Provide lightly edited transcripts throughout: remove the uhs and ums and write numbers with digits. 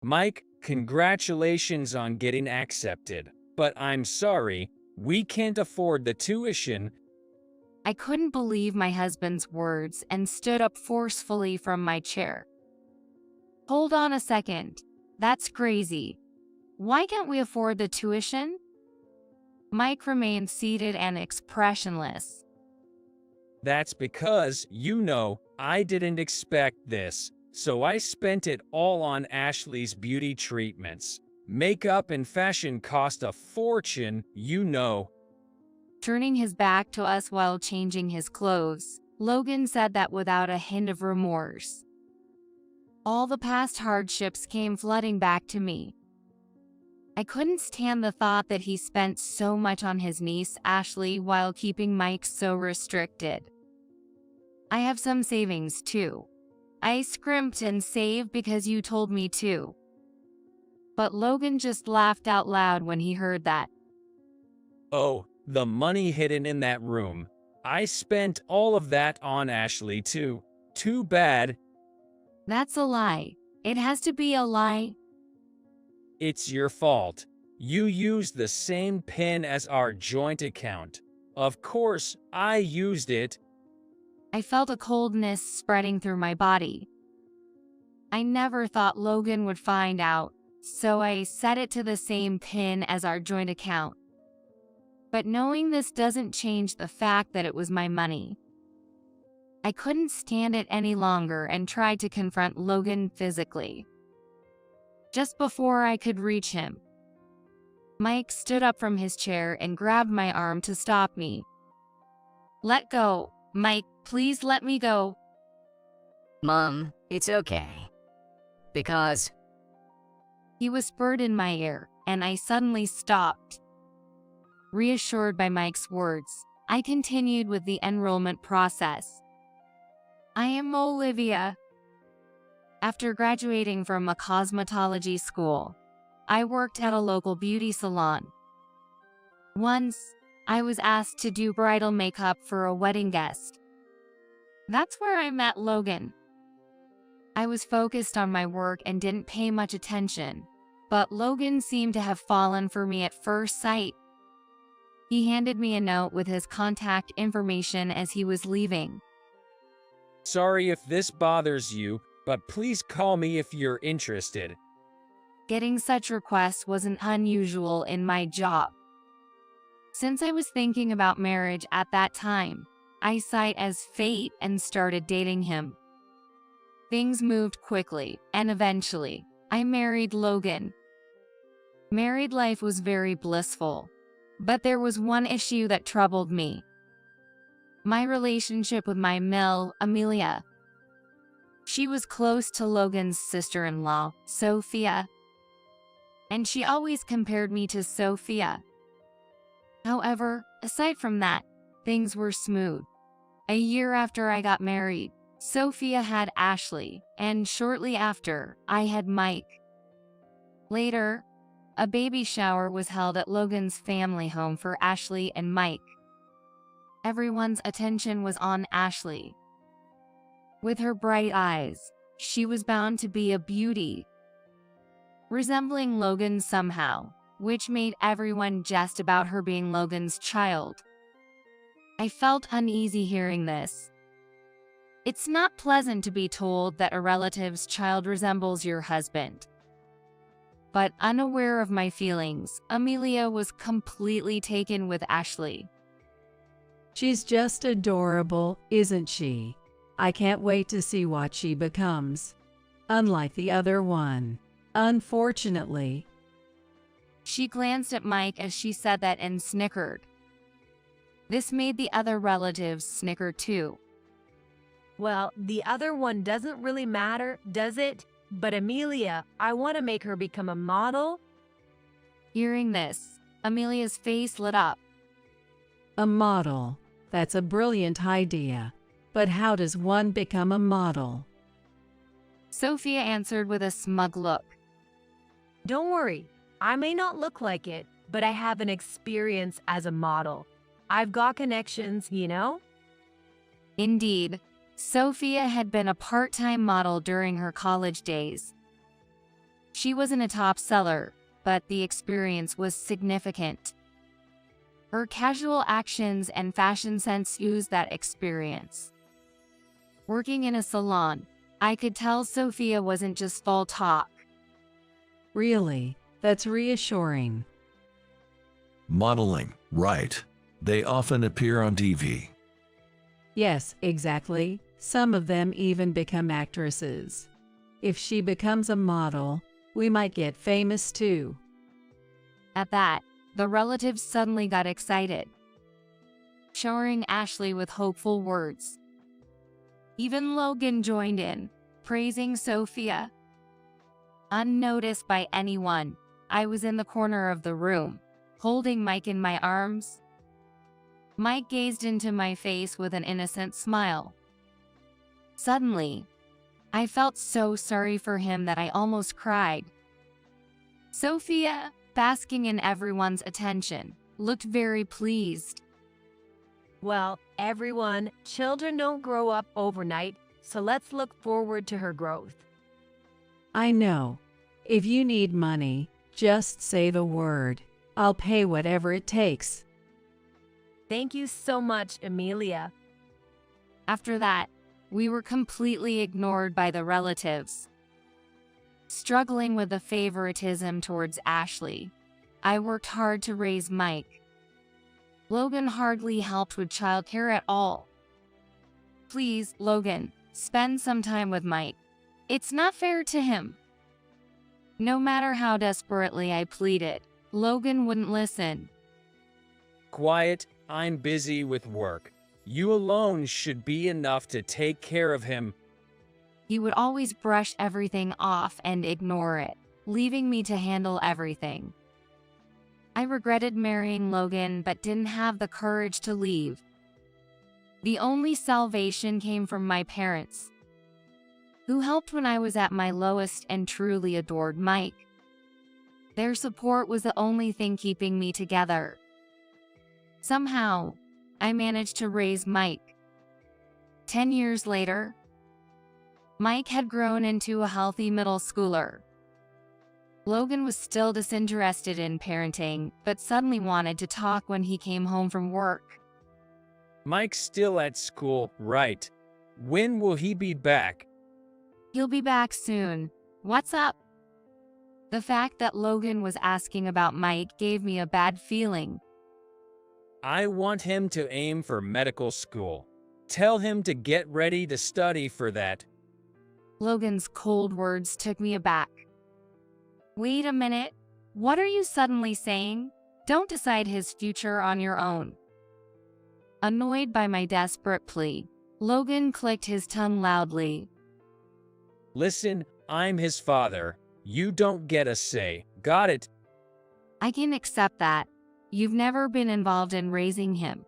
Mike, congratulations on getting accepted, but I'm sorry, we can't afford the tuition. I couldn't believe my husband's words and stood up forcefully from my chair. Hold on a second. That's crazy. Why can't we afford the tuition? Mike remained seated and expressionless. That's because, I didn't expect this, so I spent it all on Ashley's beauty treatments. Makeup and fashion cost a fortune. Turning his back to us while changing his clothes, Logan said that without a hint of remorse. All the past hardships came flooding back to me. I couldn't stand the thought that he spent so much on his niece, Ashley, while keeping Mike so restricted. I have some savings too. I scrimped and saved because you told me to. But Logan just laughed out loud when he heard that. Oh, the money hidden in that room. I spent all of that on Ashley too. Too bad. That's a lie. It has to be a lie. It's your fault. You used the same PIN as our joint account. Of course, I used it. I felt a coldness spreading through my body. I never thought Logan would find out, so I set it to the same PIN as our joint account. But knowing this doesn't change the fact that it was my money. I couldn't stand it any longer and tried to confront Logan physically. Just before I could reach him, Mike stood up from his chair and grabbed my arm to stop me. Let go, Mike, please let me go. Mom, it's okay. Because He whispered in my ear, and I suddenly stopped. Reassured by Mike's words, I continued with the enrollment process. I am Olivia. After graduating from a cosmetology school, I worked at a local beauty salon. Once, I was asked to do bridal makeup for a wedding guest. That's where I met Logan. I was focused on my work and didn't pay much attention, but Logan seemed to have fallen for me at first sight. He handed me a note with his contact information as he was leaving. Sorry if this bothers you, but please call me if you're interested. Getting such requests wasn't unusual in my job. Since I was thinking about marriage at that time, I saw it as fate and started dating him. Things moved quickly, and eventually, I married Logan. Married life was very blissful, but there was one issue that troubled me. My relationship with my Mill, Amelia. She was close to Logan's sister-in-law, Sophia, and she always compared me to Sophia. However, aside from that, things were smooth. A year after I got married, Sophia had Ashley, and shortly after, I had Mike. Later, a baby shower was held at Logan's family home for Ashley and Mike. Everyone's attention was on Ashley. With her bright eyes, she was bound to be a beauty, resembling Logan somehow, which made everyone jest about her being Logan's child. I felt uneasy hearing this. It's not pleasant to be told that a relative's child resembles your husband. But unaware of my feelings, Amelia was completely taken with Ashley. She's just adorable, isn't she? I can't wait to see what she becomes. Unlike the other one, unfortunately. She glanced at Mike as she said that and snickered. This made the other relatives snicker too. Well, the other one doesn't really matter, does it? But Amelia, I want to make her become a model. Hearing this, Amelia's face lit up. A model. That's a brilliant idea. But how does one become a model? Sophia answered with a smug look. Don't worry, I may not look like it, but I have an experience as a model. I've got connections, you know? Indeed, Sophia had been a part-time model during her college days. She wasn't a top seller, but the experience was significant. Her casual actions and fashion sense used that experience. Working in a salon, I could tell Sophia wasn't just full talk. Really? That's reassuring. Modeling, right. They often appear on TV. Yes, exactly. Some of them even become actresses. If she becomes a model, we might get famous too. At that, the relatives suddenly got excited, showering Ashley with hopeful words. Even Logan joined in, praising Sophia. Unnoticed by anyone, I was in the corner of the room, holding Mike in my arms. Mike gazed into my face with an innocent smile. Suddenly, I felt so sorry for him that I almost cried. Sophia, basking in everyone's attention, looked very pleased. Well, everyone, children don't grow up overnight, so let's look forward to her growth. I know. If you need money, just say the word. I'll pay whatever it takes. Thank you so much, Amelia. After that, we were completely ignored by the relatives. Struggling with the favoritism towards Ashley, I worked hard to raise Mike. Logan hardly helped with childcare at all. Please, Logan, spend some time with Mike. It's not fair to him. No matter how desperately I pleaded, Logan wouldn't listen. Quiet, I'm busy with work. You alone should be enough to take care of him. He would always brush everything off and ignore it, leaving me to handle everything. I regretted marrying Logan but didn't have the courage to leave. The only salvation came from my parents, who helped when I was at my lowest and truly adored Mike. Their support was the only thing keeping me together. Somehow, I managed to raise Mike. 10 years later, Mike had grown into a healthy middle schooler. Logan was still disinterested in parenting, but suddenly wanted to talk when he came home from work. Mike's still at school, right? When will he be back? He'll be back soon. What's up? The fact that Logan was asking about Mike gave me a bad feeling. I want him to aim for medical school. Tell him to get ready to study for that. Logan's cold words took me aback. Wait a minute. What are you suddenly saying? Don't decide his future on your own. Annoyed by my desperate plea, Logan clicked his tongue loudly. Listen, I'm his father. You don't get a say. Got it? I can accept that. You've never been involved in raising him.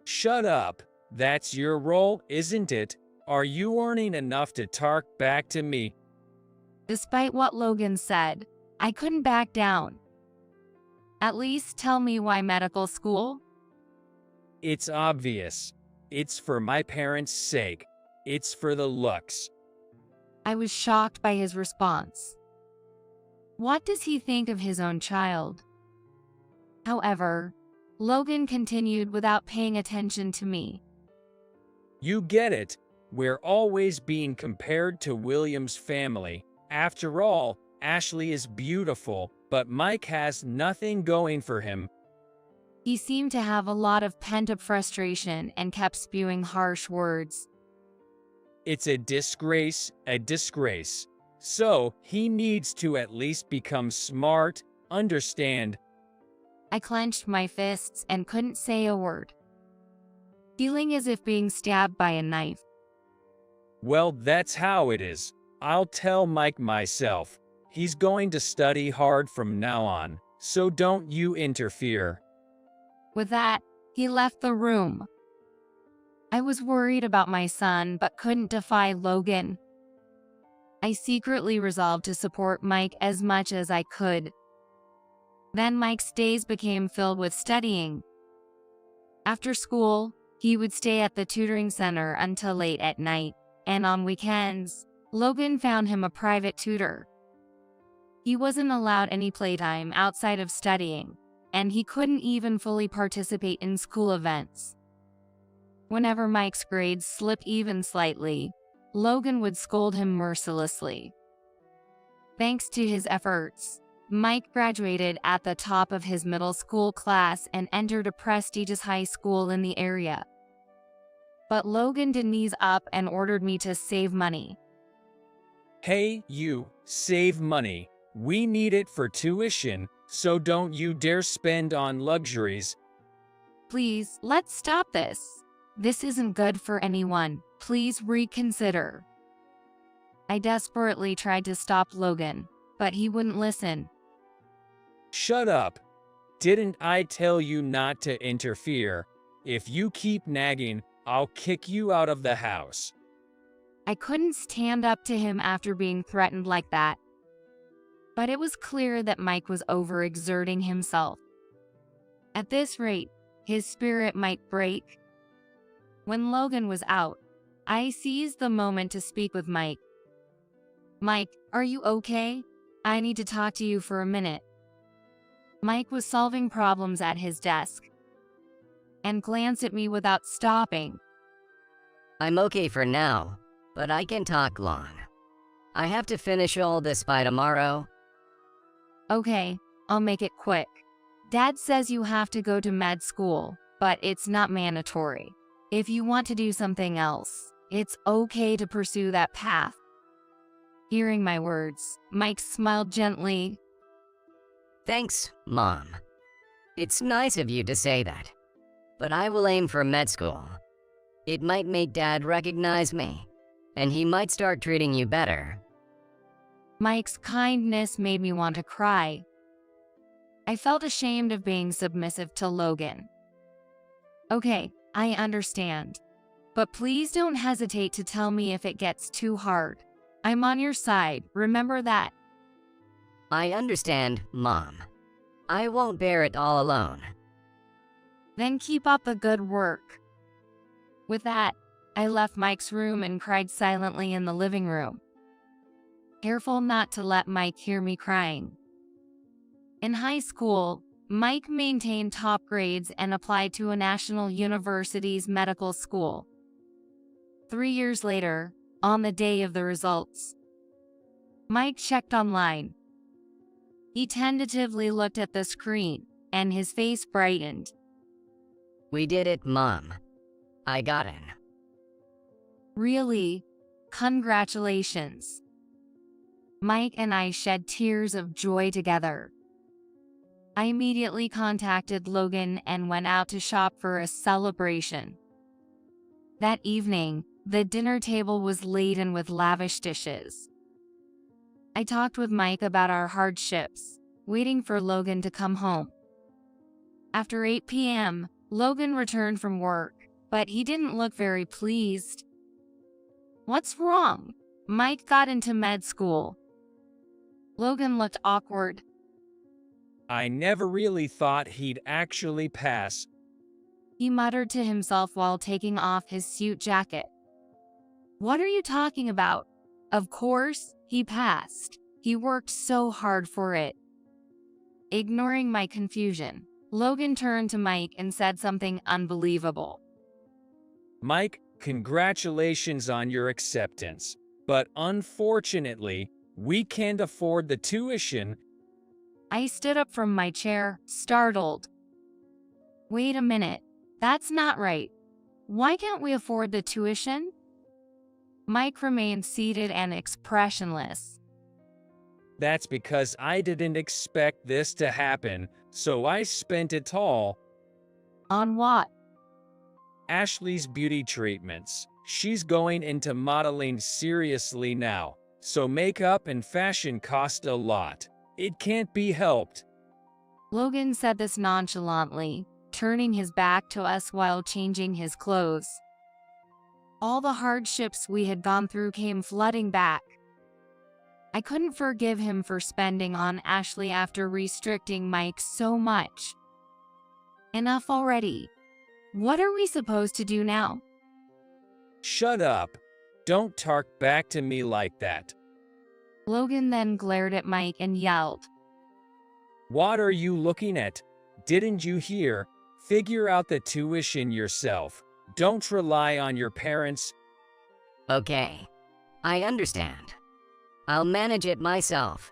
Shut up. That's your role, isn't it? Are you earning enough to talk back to me? Despite what Logan said, I couldn't back down. At least tell me why medical school? It's obvious. It's for my parents' sake. It's for the looks. I was shocked by his response. What does he think of his own child? However, Logan continued without paying attention to me. You get it. We're always being compared to William's family. After all, Ashley is beautiful, but Mike has nothing going for him. He seemed to have a lot of pent-up frustration and kept spewing harsh words. It's a disgrace, a disgrace. So, he needs to at least become smart, understand. I clenched my fists and couldn't say a word, feeling as if being stabbed by a knife. Well, that's how it is. I'll tell Mike myself. He's going to study hard from now on, so don't you interfere. With that, he left the room. I was worried about my son but couldn't defy Logan. I secretly resolved to support Mike as much as I could. Then Mike's days became filled with studying. After school, he would stay at the tutoring center until late at night, and on weekends, Logan found him a private tutor. He wasn't allowed any playtime outside of studying, and he couldn't even fully participate in school events. Whenever Mike's grades slipped even slightly, Logan would scold him mercilessly. Thanks to his efforts, Mike graduated at the top of his middle school class and entered a prestigious high school in the area. But Logan didn't ease up and ordered me to save money. Hey, you, save money. We need it for tuition, so don't you dare spend on luxuries. Please, let's stop this. This isn't good for anyone. Please reconsider. I desperately tried to stop Logan, but he wouldn't listen. Shut up. Didn't I tell you not to interfere? If you keep nagging, I'll kick you out of the house. I couldn't stand up to him after being threatened like that. But it was clear that Mike was overexerting himself. At this rate, his spirit might break. When Logan was out, I seized the moment to speak with Mike. Mike, are you okay? I need to talk to you for a minute. Mike was solving problems at his desk and glanced at me without stopping. I'm okay for now, but I can talk long. I have to finish all this by tomorrow. Okay, I'll make it quick. Dad says you have to go to med school, but it's not mandatory. If you want to do something else, it's okay to pursue that path. Hearing my words, Mike smiled gently. Thanks, Mom. It's nice of you to say that, but I will aim for med school. It might make Dad recognize me, and he might start treating you better. Mike's kindness made me want to cry. I felt ashamed of being submissive to Logan. Okay, I understand. But please don't hesitate to tell me if it gets too hard. I'm on your side, remember that. I understand, Mom. I won't bear it all alone. Then keep up the good work. With that, I left Mike's room and cried silently in the living room, careful not to let Mike hear me crying. In high school, Mike maintained top grades and applied to a national university's medical school. 3 years later, on the day of the results, Mike checked online. He tentatively looked at the screen, and his face brightened. We did it, Mom. I got in. Really? Congratulations. Mike and I shed tears of joy together. I immediately contacted Logan and went out to shop for a celebration. That evening, the dinner table was laden with lavish dishes. I talked with Mike about our hardships, waiting for Logan to come home. After 8 p.m., Logan returned from work, but he didn't look very pleased. What's wrong? Mike got into med school. Logan looked awkward. I never really thought he'd actually pass. He muttered to himself while taking off his suit jacket. What are you talking about? Of course, he passed. He worked so hard for it. Ignoring my confusion, Logan turned to Mike and said something unbelievable. Mike, congratulations on your acceptance. But unfortunately, we can't afford the tuition. I stood up from my chair, startled. Wait a minute, that's not right. Why can't we afford the tuition? Mike remained seated and expressionless. That's because I didn't expect this to happen, so I spent it all. On what? Ashley's beauty treatments. She's going into modeling seriously now, so makeup and fashion cost a lot. It can't be helped. Logan said this nonchalantly, turning his back to us while changing his clothes. All the hardships we had gone through came flooding back. I couldn't forgive him for spending on Ashley after restricting Mike so much. Enough already. What are we supposed to do now? Shut up. Don't talk back to me like that. Logan then glared at Mike and yelled, What are you looking at? Didn't you hear? Figure out the tuition yourself. Don't rely on your parents. Okay, I understand. I'll manage it myself.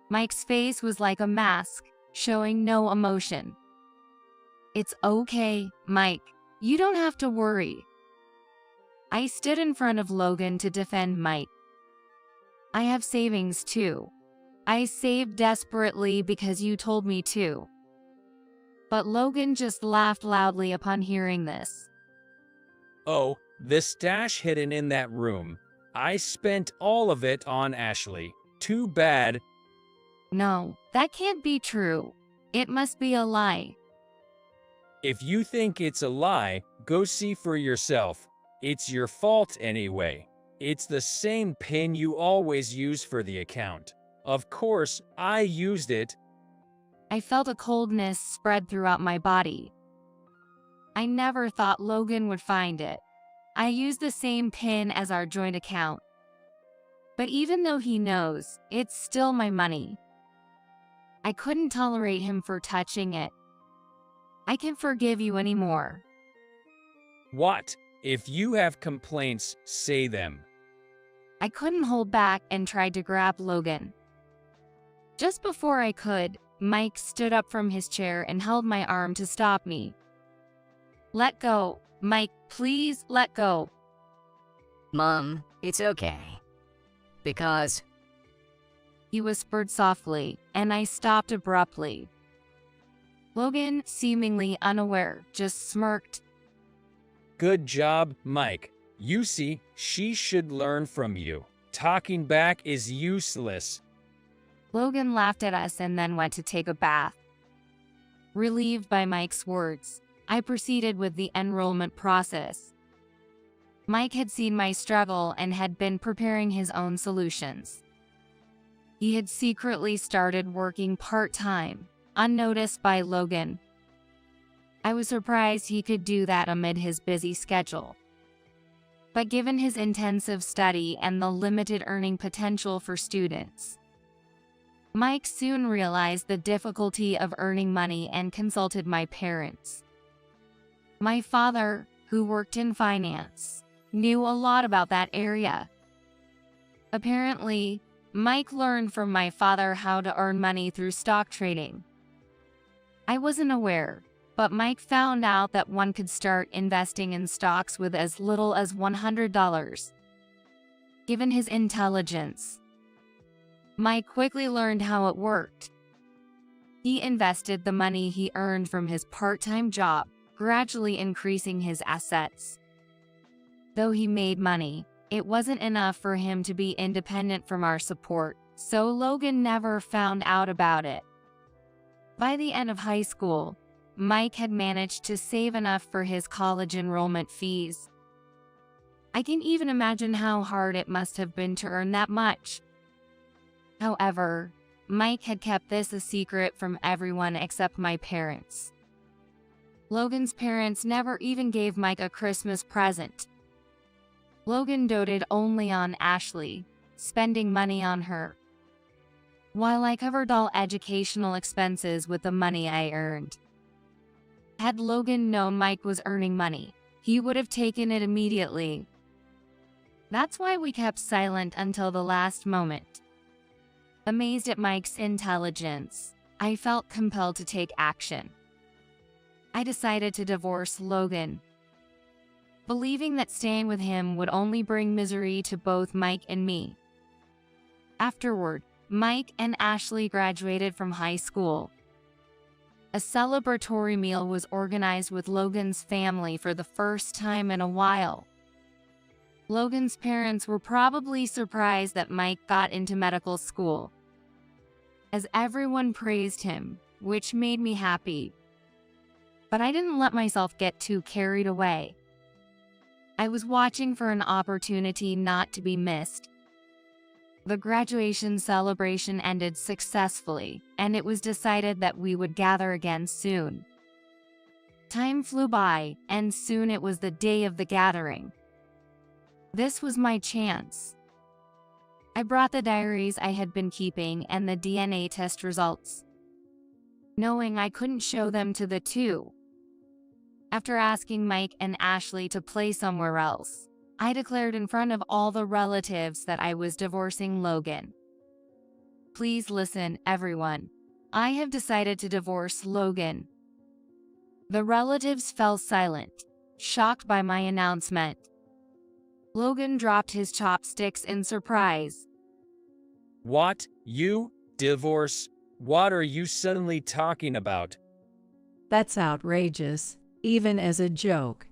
Mike's face was like a mask, showing no emotion. It's okay, Mike. You don't have to worry. I stood in front of Logan to defend Mike. I have savings too. I saved desperately because you told me to. But Logan just laughed loudly upon hearing this. Oh, the stash hidden in that room. I spent all of it on Ashley. Too bad. No, that can't be true. It must be a lie. If you think it's a lie, go see for yourself. It's your fault anyway. It's the same PIN you always use for the account. Of course, I used it. I felt a coldness spread throughout my body. I never thought Logan would find it. I used the same PIN as our joint account. But even though he knows, it's still my money. I couldn't tolerate him for touching it. I can't forgive you anymore. What? If you have complaints, say them. I couldn't hold back and tried to grab Logan. Just before I could, Mike stood up from his chair and held my arm to stop me. Let go, Mike, please let go. Mom, it's okay. Because He whispered softly, and I stopped abruptly. Logan, seemingly unaware, just smirked. Good job, Mike. You see, she should learn from you. Talking back is useless. Logan laughed at us and then went to take a bath. Relieved by Mike's words, I proceeded with the enrollment process. Mike had seen my struggle and had been preparing his own solutions. He had secretly started working part-time, unnoticed by Logan. I was surprised he could do that amid his busy schedule. But given his intensive study and the limited earning potential for students, Mike soon realized the difficulty of earning money and consulted my parents. My father, who worked in finance, knew a lot about that area. Apparently, Mike learned from my father how to earn money through stock trading. I wasn't aware, but Mike found out that one could start investing in stocks with as little as $100. Given his intelligence, Mike quickly learned how it worked. He invested the money he earned from his part-time job, gradually increasing his assets. Though he made money, it wasn't enough for him to be independent from our support, so Logan never found out about it. By the end of high school, Mike had managed to save enough for his college enrollment fees. I can even imagine how hard it must have been to earn that much. However, Mike had kept this a secret from everyone except my parents. Logan's parents never even gave Mike a Christmas present. Logan doted only on Ashley, spending money on her, while I covered all educational expenses with the money I earned. Had Logan known Mike was earning money, he would have taken it immediately. That's why we kept silent until the last moment. Amazed at Mike's intelligence, I felt compelled to take action. I decided to divorce Logan, believing that staying with him would only bring misery to both Mike and me. Afterward, Mike and Ashley graduated from high school. A celebratory meal was organized with Logan's family for the first time in a while. Logan's parents were probably surprised that Mike got into medical school, as everyone praised him, which made me happy. But I didn't let myself get too carried away. I was watching for an opportunity not to be missed. The graduation celebration ended successfully, and it was decided that we would gather again soon. Time flew by, and soon it was the day of the gathering. This was my chance. I brought the diaries I had been keeping and the DNA test results, knowing I couldn't show them to the two. After asking Mike and Ashley to play somewhere else, I declared in front of all the relatives that I was divorcing Logan. Please listen, everyone. I have decided to divorce Logan. The relatives fell silent, shocked by my announcement. Logan dropped his chopsticks in surprise. What? You? Divorce? What are you suddenly talking about? That's outrageous, even as a joke.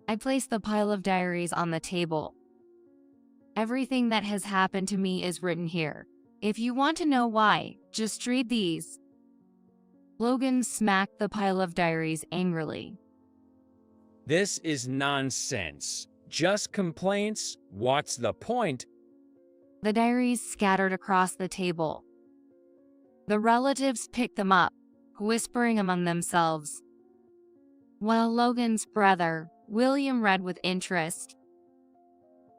I placed the pile of diaries on the table. Everything that has happened to me is written here. If you want to know why, just read these. Logan smacked the pile of diaries angrily. This is nonsense. Just complaints? What's the point? The diaries scattered across the table. The relatives picked them up, whispering among themselves, while Logan's brother, William, read with interest.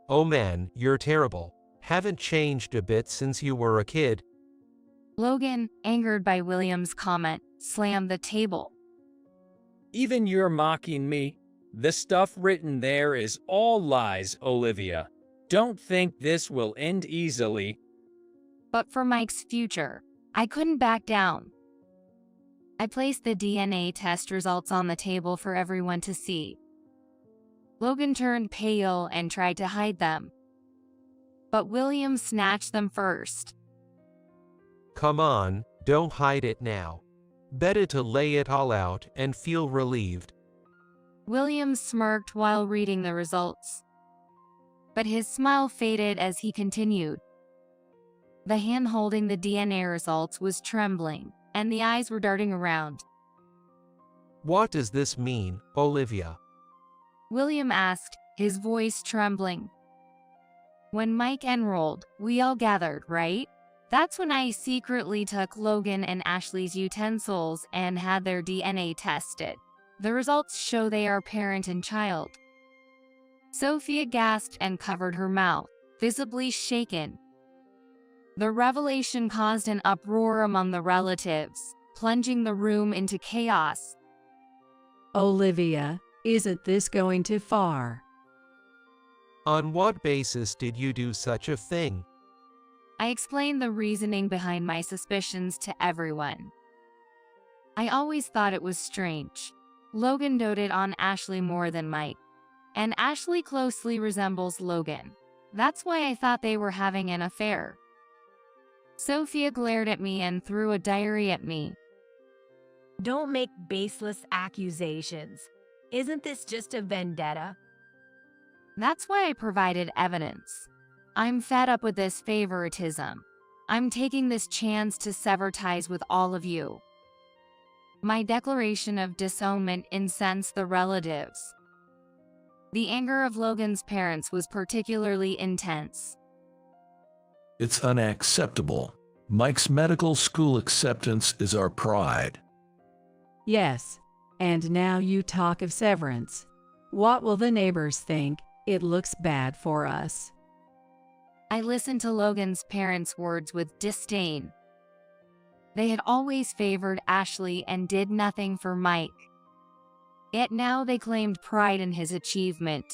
Oh man, you're terrible. Haven't changed a bit since you were a kid. Logan, angered by William's comment, slammed the table. Even you're mocking me? The stuff written there is all lies, Olivia. Don't think this will end easily. But for Mike's future, I couldn't back down. I placed the DNA test results on the table for everyone to see. Logan turned pale and tried to hide them, but William snatched them first. Come on, don't hide it now. Better to lay it all out and feel relieved. William smirked while reading the results, but his smile faded as he continued. The hand holding the DNA results was trembling, and the eyes were darting around. What does this mean, Olivia? William asked, his voice trembling. When Mike enrolled, we all gathered, right? That's when I secretly took Logan and Ashley's utensils and had their DNA tested. The results show they are parent and child. Sophia gasped and covered her mouth, visibly shaken. The revelation caused an uproar among the relatives, plunging the room into chaos. Olivia, isn't this going too far? On what basis did you do such a thing? I explained the reasoning behind my suspicions to everyone. I always thought it was strange. Logan doted on Ashley more than Mike, and Ashley closely resembles Logan. That's why I thought they were having an affair. Sophia glared at me and threw a diary at me. Don't make baseless accusations. Isn't this just a vendetta? That's why I provided evidence. I'm fed up with this favoritism. I'm taking this chance to sever ties with all of you. My declaration of disownment incensed the relatives. The anger of Logan's parents was particularly intense. It's unacceptable. Mike's medical school acceptance is our pride. Yes, and now you talk of severance. What will the neighbors think? It looks bad for us. I listened to Logan's parents' words with disdain. They had always favored Ashley and did nothing for Mike. Yet now they claimed pride in his achievement.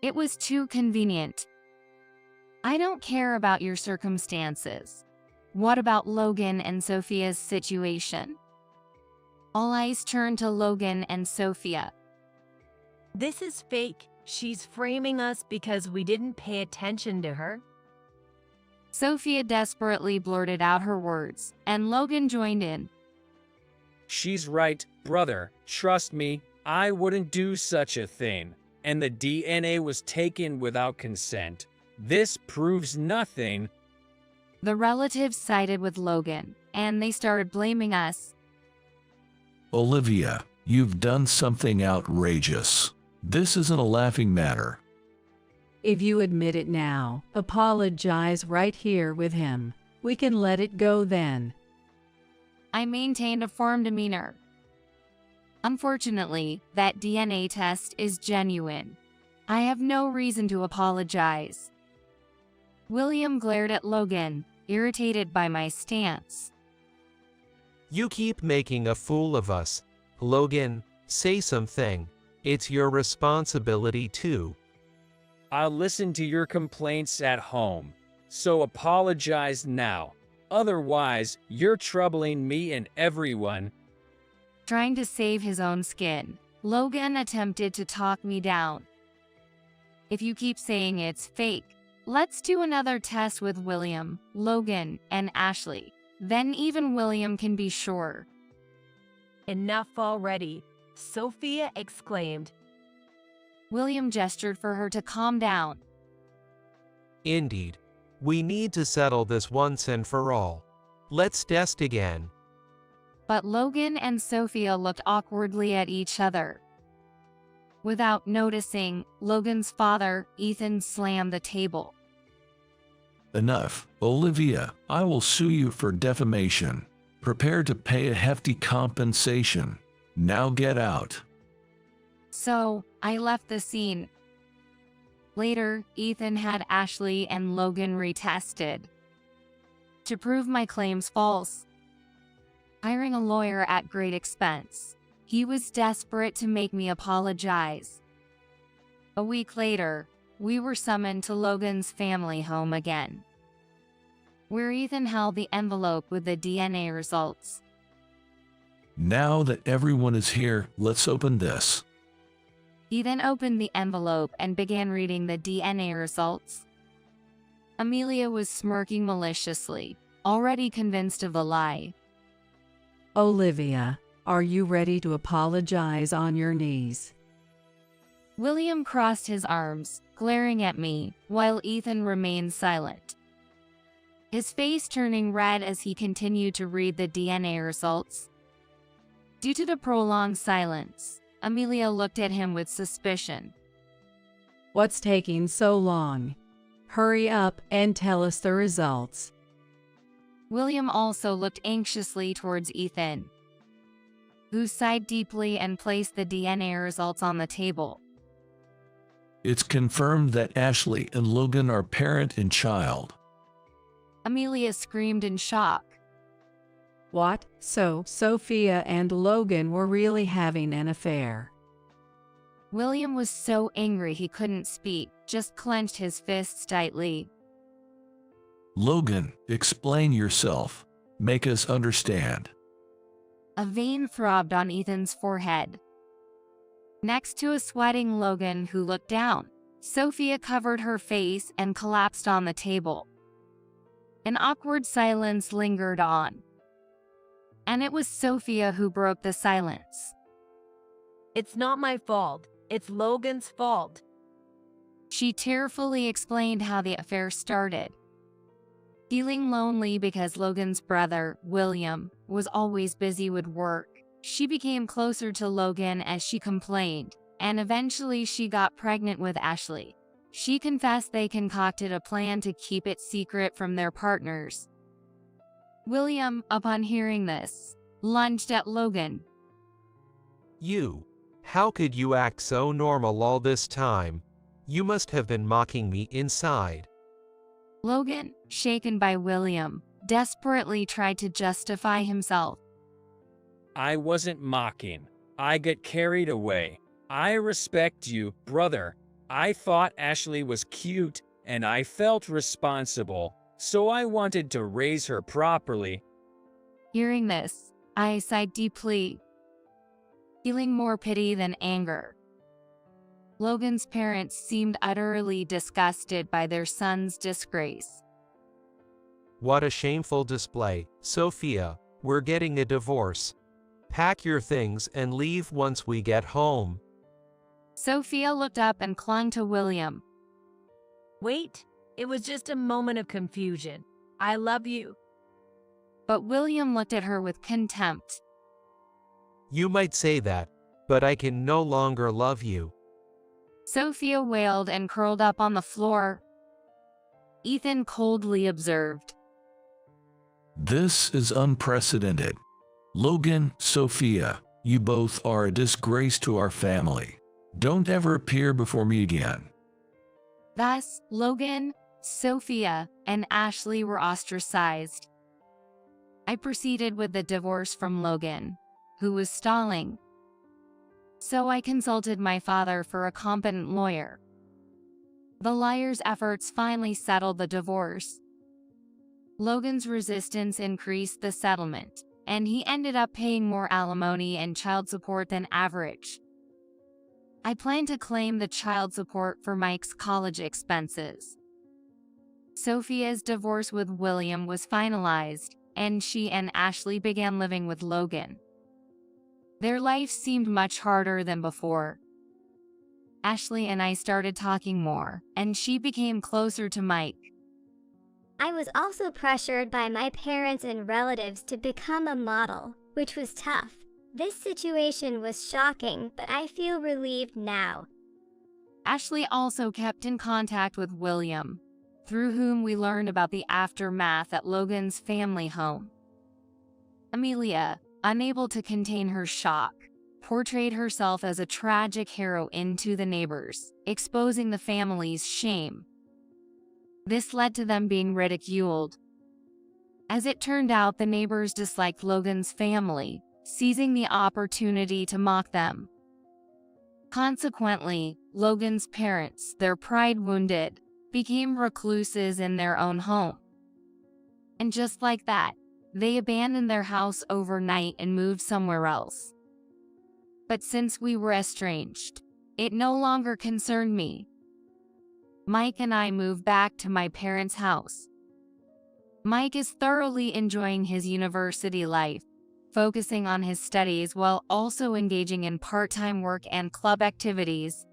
It was too convenient. I don't care about your circumstances. What about Logan and Sophia's situation? All eyes turned to Logan and Sophia. This is fake. She's framing us because we didn't pay attention to her. Sophia desperately blurted out her words, and Logan joined in. She's right, brother. Trust me, I wouldn't do such a thing. And the DNA was taken without consent. This proves nothing. The relatives sided with Logan, and they started blaming us. Olivia, you've done something outrageous. This isn't a laughing matter. If you admit it now, apologize right here with him. We can let it go then. I maintained a firm demeanor. Unfortunately, that DNA test is genuine. I have no reason to apologize. William glared at Logan, irritated by my stance. You keep making a fool of us. Logan, say something. It's your responsibility too. I'll listen to your complaints at home, so apologize now. Otherwise, you're troubling me and everyone. Trying to save his own skin, Logan attempted to talk me down. If you keep saying it's fake, let's do another test with William, Logan, and Ashley. Then even William can be sure. Enough already, Sophia exclaimed. William gestured for her to calm down. Indeed. We need to settle this once and for all. Let's test again. But Logan and Sophia looked awkwardly at each other. Without noticing, Logan's father, Ethan, slammed the table. Enough, Olivia. I will sue you for defamation. Prepare to pay a hefty compensation. Now get out. So, I left the scene. Later, Ethan had Ashley and Logan retested. To prove my claims false, hiring a lawyer at great expense, he was desperate to make me apologize. A week later, we were summoned to Logan's family home again, where Ethan held the envelope with the DNA results. Now that everyone is here, let's open this. He then opened the envelope and began reading the DNA results. Amelia was smirking maliciously, already convinced of the lie. Olivia, are you ready to apologize on your knees? William crossed his arms, glaring at me, while Ethan remained silent. His face turning red as he continued to read the DNA results. Due to the prolonged silence, Amelia looked at him with suspicion. What's taking so long? Hurry up and tell us the results. William also looked anxiously towards Ethan, who sighed deeply and placed the DNA results on the table. It's confirmed that Ashley and Logan are parent and child. Amelia screamed in shock. What? So, Sophia and Logan were really having an affair. William was so angry he couldn't speak, just clenched his fists tightly. Logan, explain yourself. Make us understand. A vein throbbed on Ethan's forehead. Next to a sweating Logan who looked down, Sophia covered her face and collapsed on the table. An awkward silence lingered on. And it was Sophia who broke the silence. It's not my fault. It's Logan's fault. She tearfully explained how the affair started. Feeling lonely because Logan's brother, William, was always busy with work, she became closer to Logan as she complained, and eventually she got pregnant with Ashley. She confessed they concocted a plan to keep it secret from their partners. William, upon hearing this, lunged at Logan. You. How could you act so normal all this time? You must have been mocking me inside. Logan, shaken by William, desperately tried to justify himself. I wasn't mocking. I got carried away. I respect you, brother. I thought Ashley was cute, and I felt responsible, so I wanted to raise her properly. Hearing this, I sighed deeply, feeling more pity than anger. Logan's parents seemed utterly disgusted by their son's disgrace. What a shameful display. Sophia, we're getting a divorce. Pack your things and leave once we get home. Sophia looked up and clung to William. Wait, it was just a moment of confusion. I love you. But William looked at her with contempt. You might say that, but I can no longer love you. Sophia wailed and curled up on the floor. Ethan coldly observed. This is unprecedented. Logan, Sophia, you both are a disgrace to our family. Don't ever appear before me again. Thus, Logan, Sophia and Ashley were ostracized. I proceeded with the divorce from Logan, who was stalling. So I consulted my father for a competent lawyer. The lawyer's efforts finally settled the divorce. Logan's resistance increased the settlement, and he ended up paying more alimony and child support than average. I plan to claim the child support for Mike's college expenses. Sophia's divorce with William was finalized, and she and Ashley began living with Logan. Their life seemed much harder than before. Ashley and I started talking more, and she became closer to Mike. I was also pressured by my parents and relatives to become a model, which was tough. This situation was shocking, but I feel relieved now. Ashley also kept in contact with William, through whom we learned about the aftermath at Logan's family home. Amelia, unable to contain her shock, portrayed herself as a tragic heroine to the neighbors, exposing the family's shame. This led to them being ridiculed. As it turned out, the neighbors disliked Logan's family, seizing the opportunity to mock them. Consequently, Logan's parents, their pride wounded, became recluses in their own home. And just like that, they abandoned their house overnight and moved somewhere else. But since we were estranged, it no longer concerned me. Mike and I moved back to my parents' house. Mike is thoroughly enjoying his university life, focusing on his studies while also engaging in part-time work and club activities.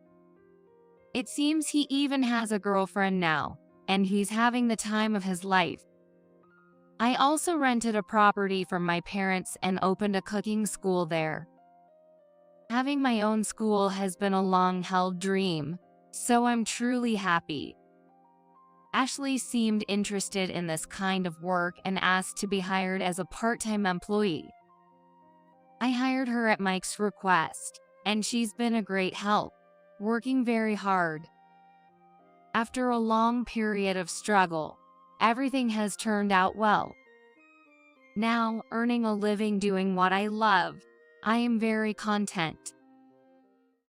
It seems he even has a girlfriend now, and he's having the time of his life. I also rented a property from my parents and opened a cooking school there. Having my own school has been a long-held dream, so I'm truly happy. Ashley seemed interested in this kind of work and asked to be hired as a part-time employee. I hired her at Mike's request, and she's been a great help, working very hard. After a long period of struggle, everything has turned out well. Now, earning a living doing what I love, I am very content.